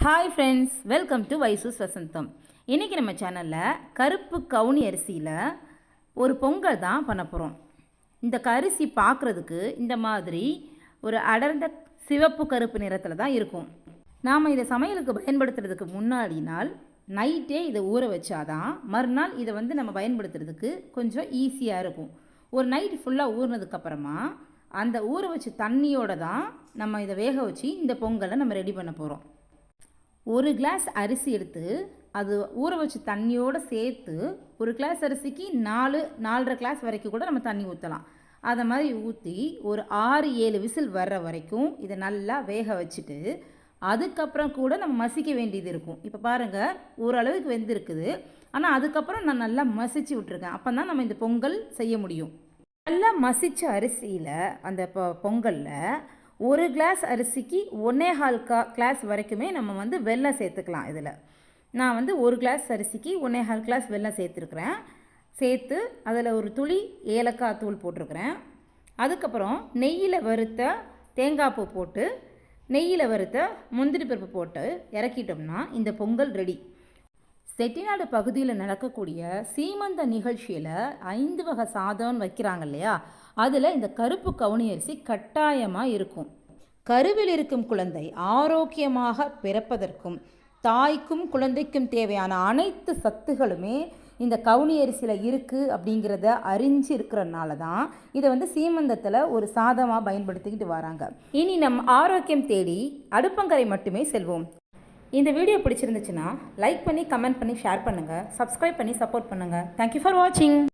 Hi friends, welcome to வைசூஸ் வசந்தம். இன்றைக்கி நம்ம சேனலில் கருப்பு கவுனி அரிசியில் ஒரு பொங்கல் தான் பண்ண போகிறோம். இந்த அரிசி பார்க்குறதுக்கு இந்த மாதிரி ஒரு அடர்ந்த சிவப்பு கருப்பு நிறத்தில் தான் இருக்கும். நாம் இதை சமையலுக்கு பயன்படுத்துறதுக்கு முன்னாடி நாள் நைட்டே இதை ஊற வச்சாதான் மறுநாள் இதை நம்ம பயன்படுத்துறதுக்கு கொஞ்சம் ஈஸியாக இருக்கும். ஒரு நைட்டு ஃபுல்லாக ஊறினதுக்கப்புறமா அந்த ஊற வச்ச தண்ணியோடு தான் நம்ம இதை வேக வச்சு இந்த பொங்கலை நம்ம ரெடி பண்ண போகிறோம். ஒரு கிளாஸ் அரிசி எடுத்து அது ஊற வச்சு தண்ணியோடு சேர்த்து ஒரு கிளாஸ் அரிசிக்கு 4-4.5 கிளாஸ் வரைக்கும் கூட நம்ம தண்ணி ஊற்றலாம். அதை மாதிரி ஊற்றி ஒரு 6-7 விசில் வர்ற வரைக்கும் இதை நல்லா வேக வச்சுட்டு அதுக்கப்புறம் கூட நம்ம மசிக்க வேண்டியது இருக்கும். இப்போ பாருங்கள், ஓரளவுக்கு வெந்திருக்குது. ஆனால் அதுக்கப்புறம் நான் நல்லா மசிச்சு விட்ருக்கேன். அப்போ தான் நம்ம இந்த பொங்கல் செய்ய முடியும். நல்லா மசித்த அரிசியில் அந்த பொங்கலில் ஒரு கிளாஸ் அரிசிக்கு 1.25 கிளாஸ் வரைக்குமே நம்ம வெல்லம் சேர்த்துக்கலாம். இதில் நான் ஒரு கிளாஸ் அரிசிக்கு 1.25 கிளாஸ் வெல்லம் சேர்த்துருக்குறேன். சேர்த்து அதில் ஒரு துளி ஏலக்காய் தூள் போட்டிருக்கிறேன். அதுக்கப்புறம் நெய்யில் வறுத்த தேங்காய் பூ போட்டு நெய்யில் வறுத்த முந்திரி பருப்பு போட்டு இறக்கிட்டோம்னா இந்த பொங்கல் ரெடி. செட்டிநாடு பகுதியில் நடக்கக்கூடிய சீமந்த நிகழ்ச்சியில் 5 வகை சாதம்னு வைக்கிறாங்க இல்லையா, அதில் இந்த கருப்பு கவுனி அரிசி கட்டாயமாக இருக்கும். கருவில் இருக்கும் குழந்தை ஆரோக்கியமாக பிறப்பதற்கும் தாய்க்கும் குழந்தைக்கும் தேவையான அனைத்து சத்துகளுமே இந்த கவுனி அரிசியில் இருக்குது அப்படிங்கிறத அறிஞ்சு இருக்கிறனால தான் இதை சீமந்தத்தில் ஒரு சாதமாக பயன்படுத்திக்கிட்டு வராங்க. இனி நம் ஆரோக்கியம் தேடி அடுப்பங்கரை மட்டுமே செல்வோம். இந்த வீடியோ பிடிச்சிருந்துச்சுன்னா லைக் பண்ணி, கமெண்ட் பண்ணி, ஷேர் பண்ணுங்கள், சப்ஸ்கிரைப் பண்ணி சப்போர்ட் பண்ணுங்கள். தேங்க்யூ ஃபார் வாட்சிங்.